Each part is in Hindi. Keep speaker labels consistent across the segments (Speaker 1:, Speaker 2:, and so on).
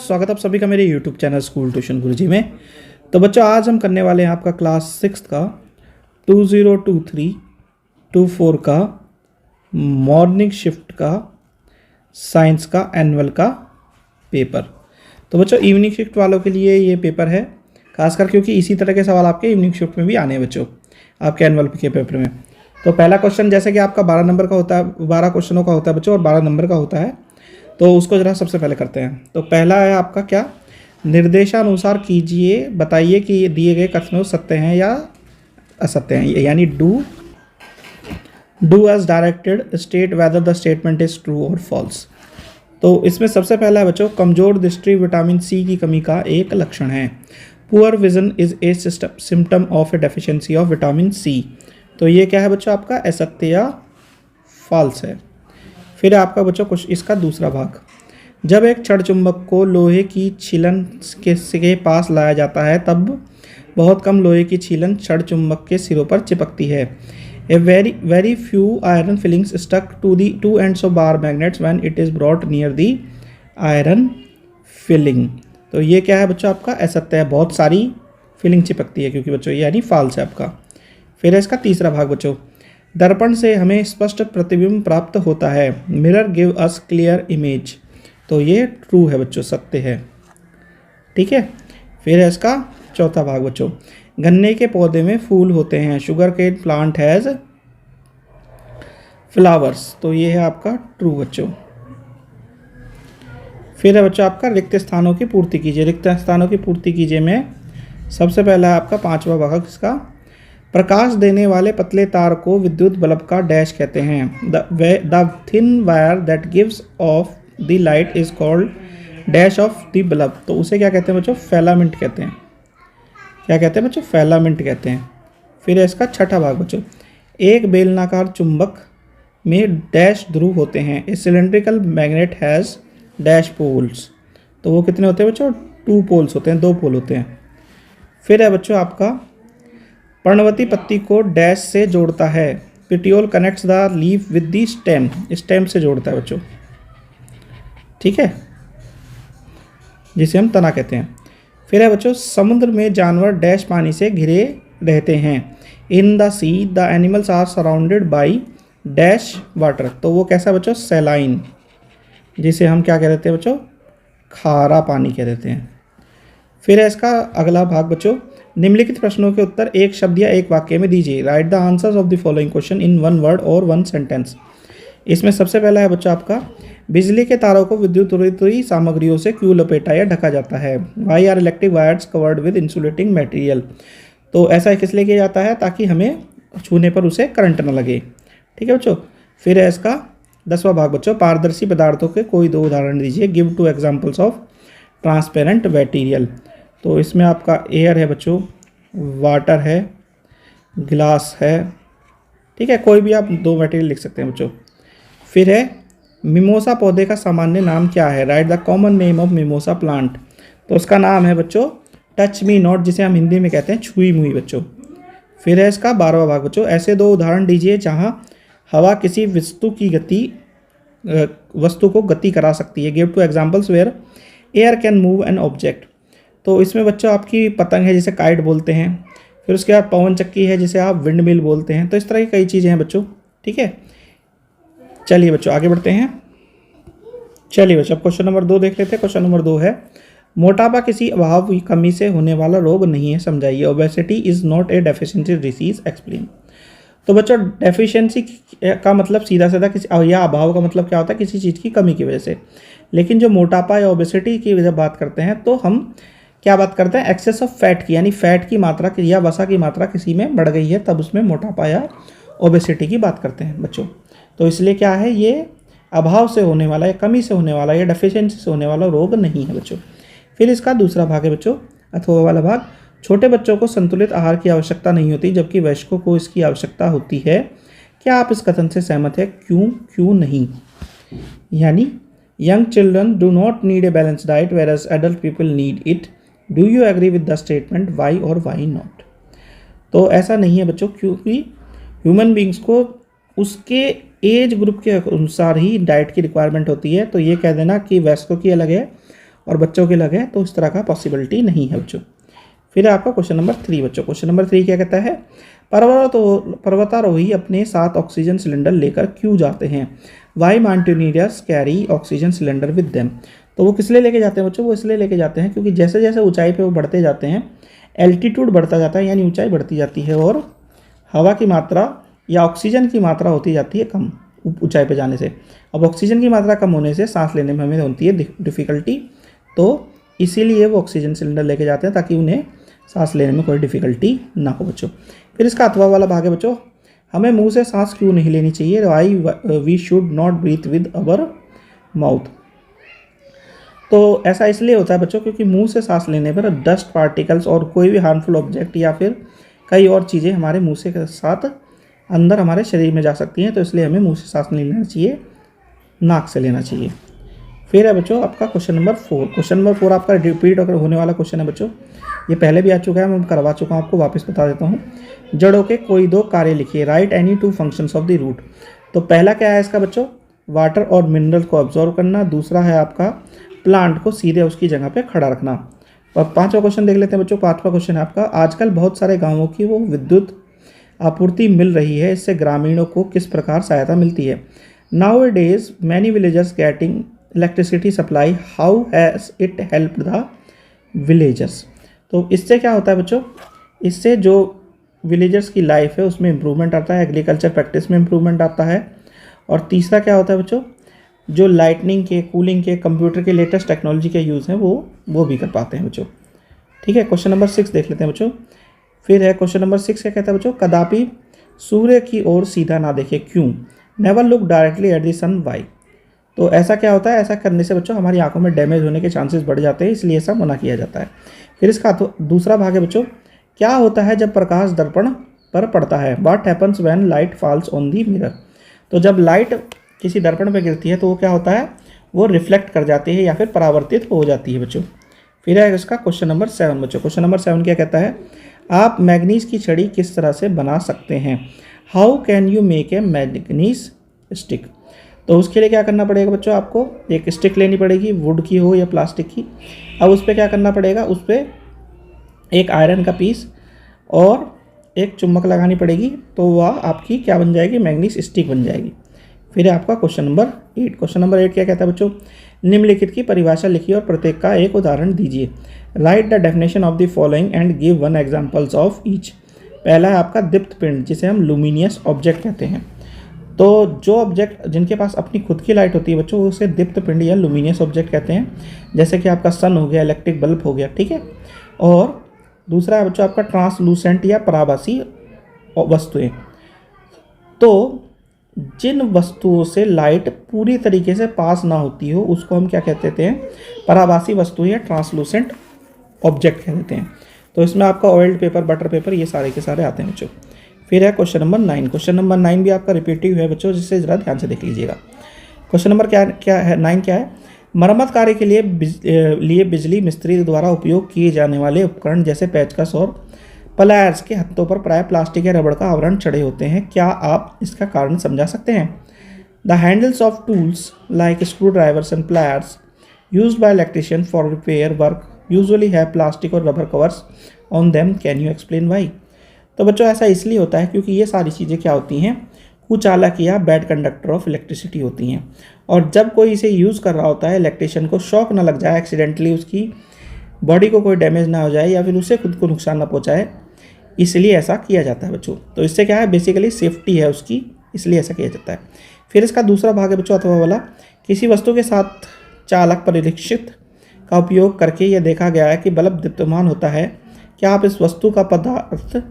Speaker 1: स्वागत आप सभी का मेरे YouTube चैनल स्कूल ट्यूशन गुरुजी में। तो बच्चों आज हम करने वाले हैं आपका क्लास 6 का 2023-24 का मॉर्निंग शिफ्ट का साइंस का एनुअल का पेपर। तो बच्चों इवनिंग शिफ्ट वालों के लिए ये पेपर है खासकर, क्योंकि इसी तरह के सवाल आपके इवनिंग शिफ्ट में भी आने हैं बच्चों आपके एनुअल के पेपर में। तो पहला क्वेश्चन जैसे कि आपका 12 नंबर का होता है, 12 क्वेश्चनों का होता है बच्चों और 12 नंबर का होता है, तो उसको जरा सबसे पहले करते हैं। तो पहला है आपका क्या, निर्देशानुसार कीजिए, बताइए कि दिए गए कथनों सत्य हैं या असत्य हैं, यानी do as directed, state whether the statement is true और फॉल्स। तो इसमें सबसे पहला है बच्चों, कमजोर दृष्टि विटामिन सी की कमी का एक लक्षण है। Poor vision is a symptom of a deficiency of vitamin C. तो ये क्या है बच्चों आपका, असत्य या फॉल्स है। फिर आपका बच्चों कुछ इसका दूसरा भाग, जब एक क्षण चुंबक को लोहे की छीलन के पास लाया जाता है तब बहुत कम लोहे की छीलन क्षण चुंबक के सिरों पर चिपकती है। A very few iron filings stuck to the two ends of bar magnets when it is brought near the iron filing. तो ये क्या है बच्चों आपका, असत्य है, बहुत सारी फिलिंग चिपकती है, क्योंकि बच्चों ये यानी फॉल्स है आपका। फिर है इसका तीसरा भाग बच्चों, दर्पण से हमें स्पष्ट प्रतिबिंब प्राप्त होता है। Mirror give us clear image. तो ये ट्रू है बच्चों, सत्य है, ठीक है। फिर है इसका चौथा भाग बच्चों, गन्ने के पौधे में फूल होते हैं। Sugar cane plant has flowers. तो ये है आपका ट्रू बच्चों। फिर है बच्चों आपका रिक्त स्थानों की पूर्ति कीजिए। रिक्त स्थानों की पूर्ति कीजिए में सबसे पहला है आपका पांचवा भाग इसका, प्रकाश देने वाले पतले तार को विद्युत बल्ब का डैश कहते हैं। The thin wire that gives off the light is called dash of the bulb. तो उसे क्या कहते हैं बच्चों, फिलामेंट कहते हैं। क्या कहते हैं बच्चों, फिलामेंट कहते हैं। फिर है इसका छठा भाग बच्चों, एक बेलनाकार चुंबक में डैश ध्रुव होते हैं। A cylindrical magnet has dash poles. तो वो कितने होते हैं बच्चों, 2 पोल्स होते हैं, 2 पोल होते हैं। फिर है बच्चों आपका, पर्णवती पत्ती को डैश से जोड़ता है। Petiole connects the leaf with the stem. Stem से जोड़ता है बच्चों, ठीक है, जिसे हम तना कहते हैं। फिर है बच्चों, समुद्र में जानवर डैश पानी से घिरे रहते हैं। In the sea the animals are surrounded by dash water. तो वो कैसा बच्चों, सैलाइन, जिसे हम क्या कह देते हैं बच्चों, खारा पानी कह देते हैं। फिर है इसका अगला भाग बच्चों, निम्नलिखित प्रश्नों के उत्तर एक शब्द या एक वाक्य में दीजिए। Right the answers of the following question in 1 word और 1 सेंटेंस। इसमें सबसे पहला है बच्चों आपका, बिजली के तारों को विद्युत रोधी सामग्रियों से क्यों लपेटा या ढका जाता है। Why are electric wires covered with insulating material. तो ऐसा किस लिए किया जाता है, ताकि हमें छूने पर उसे करंट न लगे, ठीक है बच्चों। फिर है इसका 10वां भाग बच्चों, पारदर्शी पदार्थों के कोई 2 उदाहरण दीजिए। Give 2 examples of transparent material. तो इसमें आपका एयर है बच्चों, वाटर है, ग्लास है, ठीक है, कोई भी आप 2 मटेरियल लिख सकते हैं बच्चों। फिर है, मिमोसा पौधे का सामान्य नाम क्या है। Right the common name of mimosa plant. तो उसका नाम है बच्चों टच मी नॉट, जिसे हम हिंदी में कहते हैं छुई मुई बच्चों। फिर है इसका 12वां भाग बच्चों, ऐसे 2 उदाहरण दीजिए जहाँ हवा किसी वस्तु को गति करा सकती है। Give 2 examples where air can move an object. तो इसमें बच्चों आपकी पतंग है जिसे काइट बोलते हैं। फिर उसके बाद पवन चक्की है जिसे आप विंड मिल बोलते हैं। तो इस तरह की कई चीज़ें हैं बच्चों, ठीक है। चलिए बच्चों आगे बढ़ते हैं। चलिए बच्चों अब क्वेश्चन नंबर 2 देख लेते हैं। क्वेश्चन नंबर 2 है, मोटापा किसी अभाव कमी से होने वाला रोग नहीं है, समझाइए। Obesity is not a deficiency disease, explain. तो बच्चों डेफिशिएंसी का मतलब सीधा साधा किसी, या अभाव का मतलब क्या होता है, किसी चीज़ की कमी की वजह से। लेकिन जो मोटापा या ओबेसिटी की वजह बात करते हैं तो हम क्या बात करते हैं, एक्सेस ऑफ फैट की, यानी फैट की मात्रा या वसा की मात्रा किसी में बढ़ गई है तब उसमें मोटापा या ओबेसिटी की बात करते हैं बच्चों। तो इसलिए क्या है, ये अभाव से होने वाला या कमी से होने वाला या डेफिशिएंसी से होने वाला रोग नहीं है बच्चों। फिर इसका दूसरा भाग है बच्चों, अथवा वाला भाग, छोटे बच्चों को संतुलित आहार की आवश्यकता नहीं होती जबकि वयस्कों को इसकी आवश्यकता होती है। क्या आप इस कथन से सहमत है, क्यों नहीं। यानी young children do not need a balance diet whereas adult people need it. Do you agree with the statement, why और वाई नॉट। तो ऐसा नहीं है बच्चों, क्योंकि ह्यूमन बींग्स को उसके एज ग्रुप के अनुसार ही डाइट की रिक्वायरमेंट होती है। तो ये कह देना कि वयस्कों की अलग है और बच्चों के लगे तो इस तरह का पॉसिबिलिटी नहीं है बच्चों। फिर है आपका क्वेश्चन नंबर 3 बच्चों। क्वेश्चन नंबर 3 क्या कहता है, पर्वतारोही अपने साथ ऑक्सीजन सिलेंडर लेकर क्यों जाते हैं? Why mountaineers carry oxygen cylinder with them. तो वो किस लिए लेके जाते हैं बच्चों? वो इसलिए लेके जाते हैं क्योंकि जैसे जैसे ऊंचाई पे वो बढ़ते जाते हैं, एल्टीट्यूड बढ़ता जाता है, यानी ऊंचाई बढ़ती जाती है और हवा की मात्रा या ऑक्सीजन की मात्रा होती जाती है कम ऊंचाई पे जाने से। अब ऑक्सीजन की मात्रा कम होने से सांस लेने में हमें होती है डिफ़िकल्टी, तो इसीलिए वो ऑक्सीजन सिलेंडर लेके जाते हैं ताकि उन्हें सांस लेने में कोई डिफ़िकल्टी ना हो बच्चों। फिर इसका अथवा वाला भाग है बच्चों, हमें मुंह से सांस क्यों नहीं लेनी चाहिए? Why we should not breathe with our mouth. तो ऐसा इसलिए होता है बच्चों क्योंकि मुंह से सांस लेने पर डस्ट पार्टिकल्स और कोई भी हार्मफुल ऑब्जेक्ट या फिर कई और चीज़ें हमारे मुंह से के साथ अंदर हमारे शरीर में जा सकती हैं, तो इसलिए हमें मुंह से सांस नहीं लेना चाहिए, नाक से लेना चाहिए। फिर है बच्चों आपका क्वेश्चन नंबर 4। क्वेश्चन नंबर 4 आपका रिपीट होने वाला क्वेश्चन है बच्चों, ये पहले भी आ चुका है, मैं करवा चुका हूँ, आपको वापस बता देता हूँ। जड़ों के कोई 2 कार्य लिखिए, write any 2 functions of the root. तो पहला क्या है इसका बच्चों, वाटर और मिनरल को ऑब्जॉर्व करना। दूसरा है आपका प्लांट को सीधे उसकी जगह पे खड़ा रखना। और 5वां क्वेश्चन देख लेते हैं बच्चों। 5वां क्वेश्चन है आपका, आजकल बहुत सारे गाँवों की वो विद्युत आपूर्ति मिल रही है, इससे ग्रामीणों को किस प्रकार सहायता मिलती है? Now days many villagers getting electricity supply, how has it help the villagers. तो इससे क्या होता है बच्चों, इससे जो विलेजर्स की लाइफ है उसमें इम्प्रूवमेंट आता है, एग्रीकल्चर प्रैक्टिस में इम्प्रूवमेंट आता है। और तीसरा क्या होता है बच्चों, जो लाइटनिंग के, कूलिंग के, कंप्यूटर के लेटेस्ट टेक्नोलॉजी के यूज़ हैं वो भी कर पाते हैं बच्चों। ठीक है, क्वेश्चन नंबर 6 देख लेते हैं बच्चों। फिर है क्वेश्चन नंबर 6 क्या कहता है बच्चों, कदापि सूर्य की ओर सीधा ना देखें, क्यों? Never look directly at the sun, why. तो ऐसा क्या होता है, ऐसा करने से बच्चों हमारी आंखों में डैमेज होने के चांसेस बढ़ जाते हैं, इसलिए ऐसा मना किया जाता है। फिर इसका दूसरा भाग है बच्चों, क्या होता है जब प्रकाश दर्पण पर पड़ता है? What happens when light falls on the mirror. तो जब लाइट किसी दर्पण पर गिरती है तो वो क्या होता है, वो रिफ्लेक्ट कर जाती है या फिर परावर्तित हो जाती है बच्चों। फिर है इसका क्वेश्चन नंबर 7 बच्चों। क्वेश्चन नंबर 7 क्या कहता है, आप मैग्नीज की छड़ी किस तरह से बना सकते हैं? How can you make a manganese stick. तो उसके लिए क्या करना पड़ेगा बच्चों, आपको एक स्टिक लेनी पड़ेगी, वुड की हो या प्लास्टिक की। अब उस पर क्या करना पड़ेगा, उस पर एक आयरन का पीस और एक चुम्बक लगानी पड़ेगी, तो वह आपकी क्या बन जाएगी, मैग्नीज स्टिक बन जाएगी। फिर है आपका क्वेश्चन नंबर 8। क्वेश्चन नंबर 8 क्या कहता है बच्चों, निम्नलिखित की परिभाषा लिखिए और प्रत्येक का एक उदाहरण दीजिए। Right the definition of the following and give 1 examples of each. पहला है आपका दीप्त पिंड, जिसे हम लुमिनियस ऑब्जेक्ट कहते हैं। तो जो ऑब्जेक्ट जिनके पास अपनी खुद की लाइट होती है बच्चों, उसे दीप्त पिंड या लुमिनियस ऑब्जेक्ट कहते हैं, जैसे कि आपका सन हो गया, इलेक्ट्रिक बल्ब हो गया। ठीक है, और दूसरा है बच्चों आपका ट्रांसलूसेंट या पराभासी वस्तुएं। तो जिन वस्तुओं से लाइट पूरी तरीके से पास ना होती हो उसको हम क्या कहते हैं, पराभासी वस्तु या ट्रांसलूसेंट ऑब्जेक्ट कह देते हैं। तो इसमें आपका ऑयल्ड पेपर, बटर पेपर, ये सारे के सारे आते हैं बच्चों। फिर है क्वेश्चन नंबर 9। क्वेश्चन नंबर 9 भी आपका रिपीटिव है बच्चों, जिससे ज़रा ध्यान से देख लीजिएगा। क्वेश्चन नंबर क्या है 9 क्या है, मरम्मत कार्य के लिए बिजली मिस्त्री द्वारा उपयोग किए जाने वाले उपकरण जैसे पेचकस और प्लायर्स के हत्थों पर प्राय प्लास्टिक या रबड़ का आवरण चढ़े होते हैं, क्या आप इसका कारण समझा सकते हैं? The handles of tools like screwdrivers and pliers used by electrician for repair work usually have plastic और rubber covers on them, can you explain why. तो बच्चों ऐसा इसलिए होता है क्योंकि ये सारी चीज़ें क्या होती हैं, कुचालक या बैड कंडक्टर ऑफ इलेक्ट्रिसिटी होती हैं, और जब कोई इसे यूज़ कर रहा होता है, इलेक्ट्रिशियन को शॉक ना लग जाए, एक्सीडेंटली उसकी बॉडी को कोई डैमेज ना हो जाए या फिर उसे खुद को नुकसान ना पहुँचाए, इसलिए ऐसा किया जाता है बच्चों। तो इससे क्या है, बेसिकली सेफ्टी है उसकी, इसलिए ऐसा किया जाता है। फिर इसका दूसरा भाग है बच्चों अथवा वाला, किसी वस्तु के साथ चालक परिलक्षित का उपयोग करके यह देखा गया है कि बल्ब दीप्यमान होता है, क्या आप इस वस्तु का पदार्थ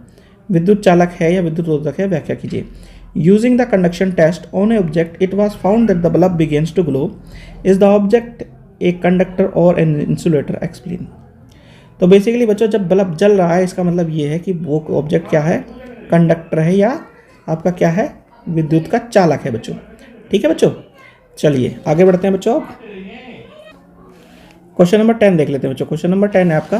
Speaker 1: विद्युत चालक है या विद्युत रोधक है, व्याख्या कीजिए। Using the conduction test on a object it was found that the bulb begins to glow, is the object a conductor और एन इंसुलेटर, एक्सप्लेन। तो बेसिकली बच्चों जब बल्ब जल रहा है इसका मतलब ये है कि वो ऑब्जेक्ट क्या है, कंडक्टर है या आपका क्या है, विद्युत का चालक है बच्चों। ठीक है बच्चों, चलिए आगे बढ़ते हैं बच्चों। क्वेश्चन नंबर 10 देख लेते हैं बच्चों। क्वेश्चन नंबर 10 है आपका,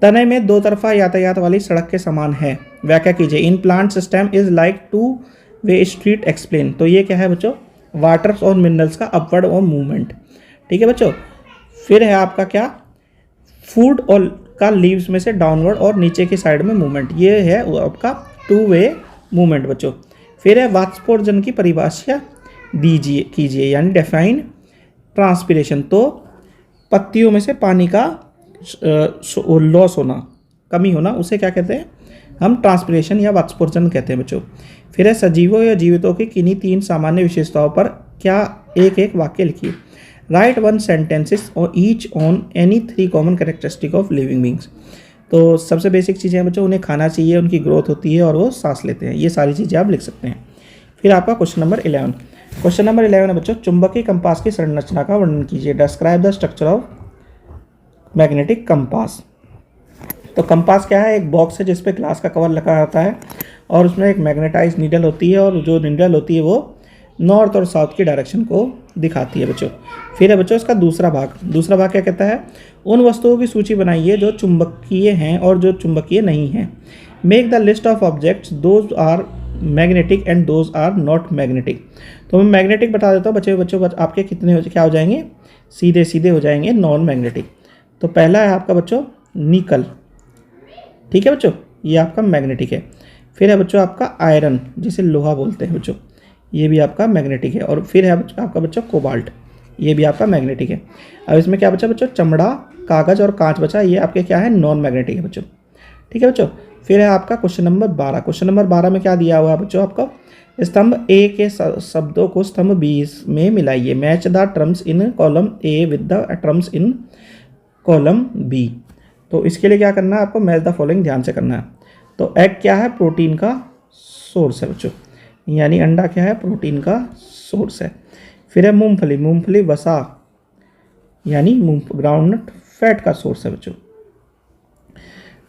Speaker 1: तने में दो तरफा यातायात वाली सड़क के समान है, व्याख्या कीजिए। In plant system is like two way street, explain. तो ये क्या है बच्चों, वाटर्स और मिनरल्स का अपवर्ड और मूवमेंट। ठीक है बच्चों। फिर है आपका क्या, फूड और का लीव्स में से डाउनवर्ड और नीचे की साइड में मूवमेंट, ये है आपका 2 वे मूवमेंट बच्चों। फिर है वाष्पोर्जन की परिभाषा दीजिए कीजिए, यानी डिफाइन ट्रांसपिरेशन। तो पत्तियों में से पानी का लॉस होना, कमी होना, उसे क्या कहते हैं हम, ट्रांसपिरेशन या वाष्पोर्जन कहते हैं बच्चों। फिर है सजीवों या जीवितों की किन्हीं 3 सामान्य विशेषताओं पर क्या एक वाक्य लिखिए। राइट 1 सेंटेंसेस और each on any 3 common characteristic of living beings. तो सबसे बेसिक चीज़ें हैं बच्चों, उन्हें खाना चाहिए, उनकी ग्रोथ होती है और वो सांस लेते हैं, ये सारी चीज़ें आप लिख सकते हैं। फिर आपका क्वेश्चन नंबर 11, क्वेश्चन नंबर 11 है बच्चों, चुंबकीय कंपास की संरचना का वर्णन कीजिए। Describe the structure of magnetic compass. तो कंपास क्या है, एक बॉक्स है जिस पे ग्लास का कवर लगा होता है और उसमें एक मैग्नेटाइज नीडल होती है और जो नीडल होती है वो नॉर्थ और साउथ की डायरेक्शन को दिखाती है बच्चों। फिर है बच्चों इसका दूसरा भाग क्या कहता है, उन वस्तुओं की सूची बनाइए जो चुंबकीय हैं और जो चुंबकीय नहीं हैं। Make the list of objects those are magnetic and those are not magnetic. तो मैं मैग्नेटिक बता देता हूँ बच्चों आपके कितने क्या हो जाएंगे, सीधे सीधे हो जाएंगे नॉन मैग्नेटिक। तो पहला है आपका बच्चों निकल, ठीक है बच्चों, ये आपका मैग्नेटिक है। फिर है बच्चों आपका आयरन, जिसे लोहा बोलते हैं बच्चों, ये भी आपका मैग्नेटिक है। और फिर है आपका बच्चों कोबाल्ट, ये भी आपका मैग्नेटिक है। अब इसमें क्या बचा बच्चों, चमड़ा, कागज और कांच बचा, ये आपके क्या है, नॉन मैग्नेटिक है बच्चों, ठीक है बच्चों। फिर है आपका क्वेश्चन नंबर 12, क्वेश्चन नंबर 12 में क्या दिया हुआ है बच्चों आपका, स्तंभ ए के शब्दों को स्तंभ बी में मिलाइए। Match the terms in column A with the terms in column B. तो इसके लिए क्या करना है आपको, मैच द फॉलोइंग ध्यान से करना है। तो एग क्या है, प्रोटीन का सोर्स है बच्चों, यानी अंडा क्या है, प्रोटीन का सोर्स है। फिर है मूंगफली वसा यानी ग्राउंडनट फैट का सोर्स है बच्चों।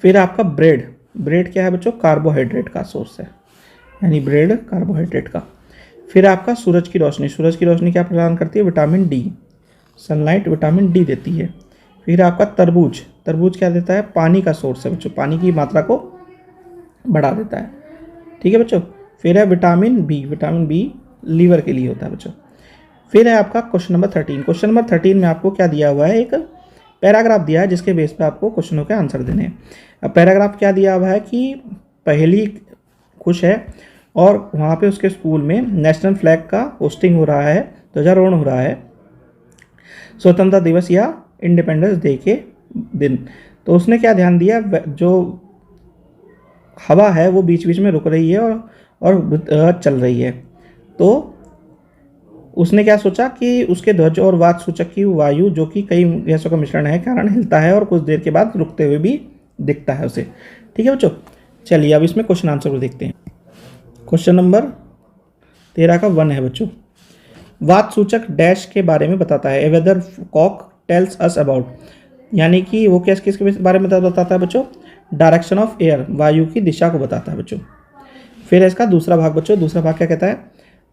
Speaker 1: फिर आपका ब्रेड क्या है बच्चों, कार्बोहाइड्रेट का सोर्स है, यानी ब्रेड कार्बोहाइड्रेट का। फिर आपका सूरज की रोशनी क्या प्रदान करती है, vitamin D, sunlight vitamin D देती है। फिर आपका तरबूज क्या देता है, पानी का सोर्स है बच्चों, पानी की मात्रा को बढ़ा देता है, ठीक है बच्चों। फिर है विटामिन बी लीवर के लिए होता है बच्चों। फिर है आपका क्वेश्चन नंबर 13, क्वेश्चन नंबर 13 में आपको क्या दिया हुआ है, एक पैराग्राफ दिया है जिसके बेस पे आपको क्वेश्चनों के आंसर देने हैं। अब पैराग्राफ क्या दिया हुआ है कि पहेली खुश है और वहाँ पे उसके स्कूल में नेशनल फ्लैग का होस्टिंग हो रहा है, ध्वजारोहण हो रहा है स्वतंत्रता दिवस या इंडिपेंडेंस डे के दिन। तो उसने क्या ध्यान दिया, जो हवा है वो बीच बीच में रुक रही है और चल रही है। तो उसने क्या सोचा कि उसके ध्वज और वात सूचक की वायु, जो कि कई गैसों का मिश्रण है, कारण हिलता है और कुछ देर के बाद रुकते हुए भी दिखता है उसे, ठीक है बच्चों। चलिए अब इसमें क्वेश्चन आंसर को देखते हैं। क्वेश्चन नंबर 13 का 1 है बच्चों, वात सूचक डैश के बारे में बताता है। A weathercock tells us about, यानी कि वो किसके बारे में बताता है बच्चों, डायरेक्शन ऑफ एयर, वायु की दिशा को बताता है बच्चों। फिर इसका दूसरा भाग बच्चों, दूसरा भाग क्या कहता है,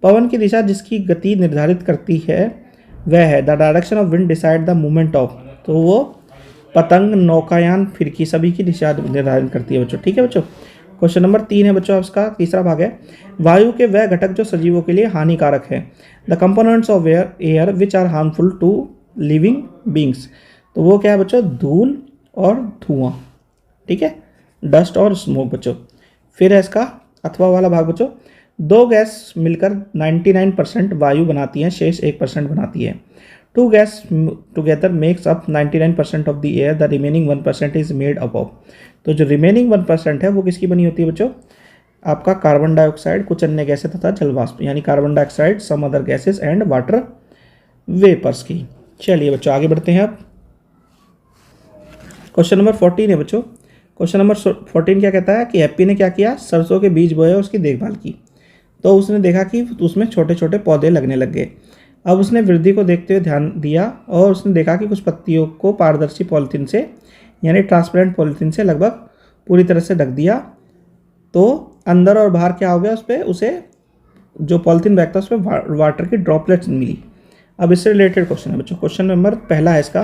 Speaker 1: पवन की दिशा जिसकी गति निर्धारित करती है वह है, the direction of wind decide the movement of. तो वो पतंग, नौकायान, फिरकी सभी की दिशा निर्धारित करती है बच्चों, ठीक है बच्चों। क्वेश्चन नंबर 3 है बच्चों, इसका तीसरा भाग है, वायु के वह घटक जो सजीवों के लिए हानिकारक है, the components of air which are harmful to living beings. तो वो क्या है बच्चों, धूल और धुआं, ठीक है, डस्ट और स्मोक बच्चों। फिर है इसका अथवा वाला भाग बच्चों, दो गैस मिलकर 99% वायु बनाती हैं, शेष 1% बनाती है। Two gas together makes up 99% of the air, the remaining 1% is made up of. तो जो रिमेनिंग 1% है वो किसकी बनी होती है बच्चों, आपका कार्बन डाइऑक्साइड, कुछ अन्य गैसें तथा जलवाष्प, यानी carbon dioxide, some other gases and water vapours की। चलिए बच्चों आगे बढ़ते हैं अब। क्वेश्चन नंबर 14 है बच्चों, क्वेश्चन नंबर 14 क्या कहता है कि हैप्पी ने क्या किया, सरसों के बीज बोए, उसकी देखभाल की। तो उसने देखा कि उसमें छोटे छोटे पौधे लगने लग गए। अब उसने वृद्धि को देखते हुए ध्यान दिया और उसने देखा कि कुछ पत्तियों को पारदर्शी पॉलिथीन से, यानी ट्रांसपेरेंट पॉलिथीन से लगभग पूरी तरह से ढक दिया। तो अंदर और बाहर क्या हो गया, उस पर उसे जो पॉलिथीन बैग था उस पर वाटर की ड्रॉपलेट्स मिली। अब इससे रिलेटेड क्वेश्चन है बच्चों। क्वेश्चन नंबर पहला है इसका,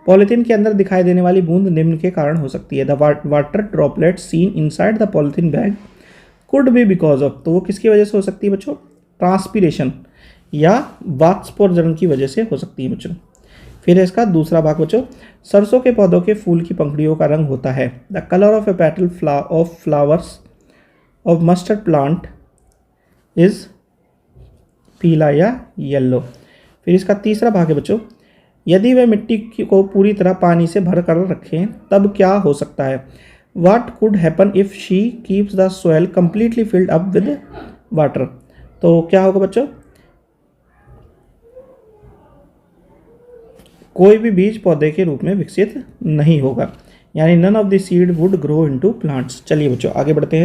Speaker 1: पॉलिथीन के अंदर दिखाई देने वाली बूंद निम्न के कारण हो सकती है, the water droplet seen inside the polythene bag could be because of. तो वो किसकी वजह से हो सकती है बच्चों, ट्रांसपीरेशन या वाष्पोर्जन की वजह से हो सकती है बच्चों। फिर इसका दूसरा भाग बच्चों, सरसों के पौधों के फूल की पंखुड़ियों का रंग होता है। The colour of A petal of flowers of mustard plant is पीला या येलो। फिर इसका तीसरा भाग है बच्चों, यदि वे मिट्टी को पूरी तरह पानी से भर कर रखें तब क्या हो सकता है। What could happen if she keeps the soil completely filled up with water. तो क्या होगा बच्चों, कोई भी बीज पौधे के रूप में विकसित नहीं होगा, यानी none of the seed would grow into plants. चलिए बच्चों आगे बढ़ते हैं।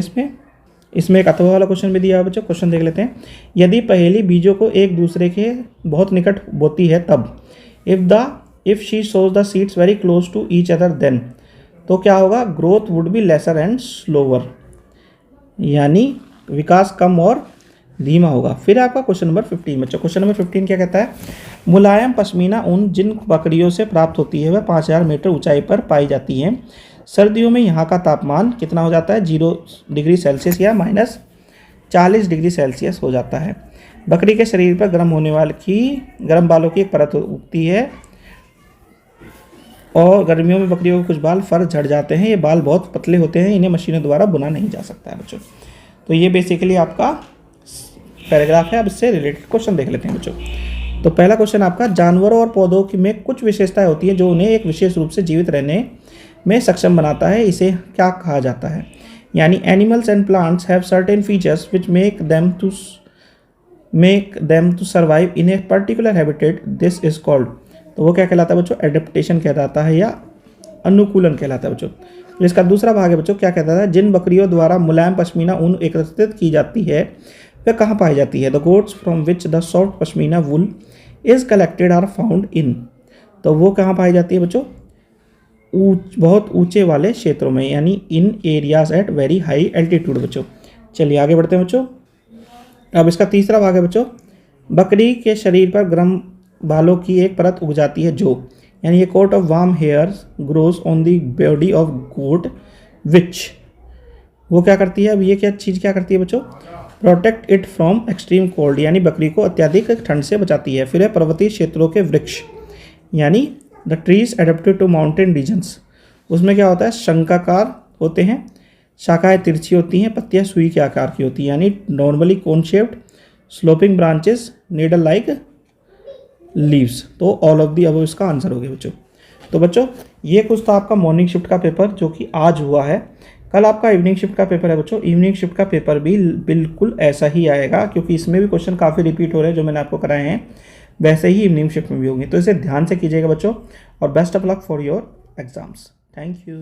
Speaker 1: इसमें एक अथवा वाला क्वेश्चन भी दिया है बच्चों, क्वेश्चन देख लेते हैं। यदि पहेली बीजों को एक दूसरे के बहुत निकट बोती है तब, if she sows the seeds very close to each other then, तो क्या होगा, growth would be lesser and slower, यानी विकास कम और धीमा होगा। फिर आपका क्वेश्चन नंबर 15 बच्चों, क्वेश्चन नंबर 15 क्या कहता है, मुलायम पश्मीना ऊन जिन बकरियों से प्राप्त होती है वह 5000 मीटर ऊंचाई पर पाई जाती है। सर्दियों में यहाँ का तापमान कितना हो जाता है, 0 डिग्री सेल्सियस या -40 डिग्री सेल्सियस हो जाता है। बकरी के शरीर पर गर्म बालों की एक परत उगती है और गर्मियों में बकरियों के कुछ बाल फर झड़ जाते हैं। ये बाल बहुत पतले होते हैं, इन्हें मशीनों द्वारा बुना नहीं जा सकता है बच्चों। तो ये बेसिकली आपका पैराग्राफ है। अब इससे रिलेटेड क्वेश्चन देख लेते हैं बच्चों। तो पहला क्वेश्चन आपका, जानवरों और पौधों में कुछ विशेषताएं होती हैं जो उन्हें एक विशेष रूप से जीवित रहने में सक्षम बनाता है, इसे क्या कहा जाता है। यानी animals and plants have certain features which make them to survive in a particular habitat, this is called. तो वो क्या कहलाता है बच्चों, एडेप्टेशन कहलाता है या अनुकूलन कहलाता है बच्चों। तो इसका दूसरा भाग है बच्चों, क्या कहता है, जिन बकरियों द्वारा मुलायम पश्मीना ऊन एकत्रित की जाती है वह कहाँ पाई जाती है। The goats from which the soft pashmina wool is collected are found in. तो वो कहाँ पाई जाती है बच्चों, बहुत ऊंचे वाले क्षेत्रों में, यानी in areas at very high altitude बच्चों। चलिए आगे बढ़ते हैं बच्चों। अब इसका तीसरा भाग है बच्चों, बकरी के शरीर पर गर्म बालों की एक परत उग जाती है जो, यानी ये coat of warm hairs grows on the body of goat which, वो क्या करती है, अब ये क्या चीज़ क्या करती है बच्चों, protect it from extreme cold, यानी बकरी को अत्यधिक ठंड से बचाती है। फिर है पर्वतीय क्षेत्रों के वृक्ष, यानी the trees adapted to mountain regions, उसमें क्या होता है, शंखाकार होते हैं, शाखाएं तिरछी होती हैं, पत्तियां सुई के आकार की होती हैं, यानी normally cone shaped, sloping branches, needle like leaves. तो ऑल ऑफ दी अब इसका आंसर हो गया बच्चों। तो बच्चों ये कुछ था आपका मॉर्निंग शिफ्ट का पेपर जो कि आज हुआ है। कल आपका इवनिंग शिफ्ट का पेपर है बच्चों। इवनिंग शिफ्ट का पेपर भी बिल्कुल ऐसा ही आएगा, क्योंकि इसमें भी क्वेश्चन काफ़ी रिपीट हो रहे हैं जो मैंने आपको कराए हैं, वैसे ही इवनिंग शिफ्ट में भी होंगे। तो इसे ध्यान से कीजिएगा बच्चों, और best of luck for your exams. Thank you.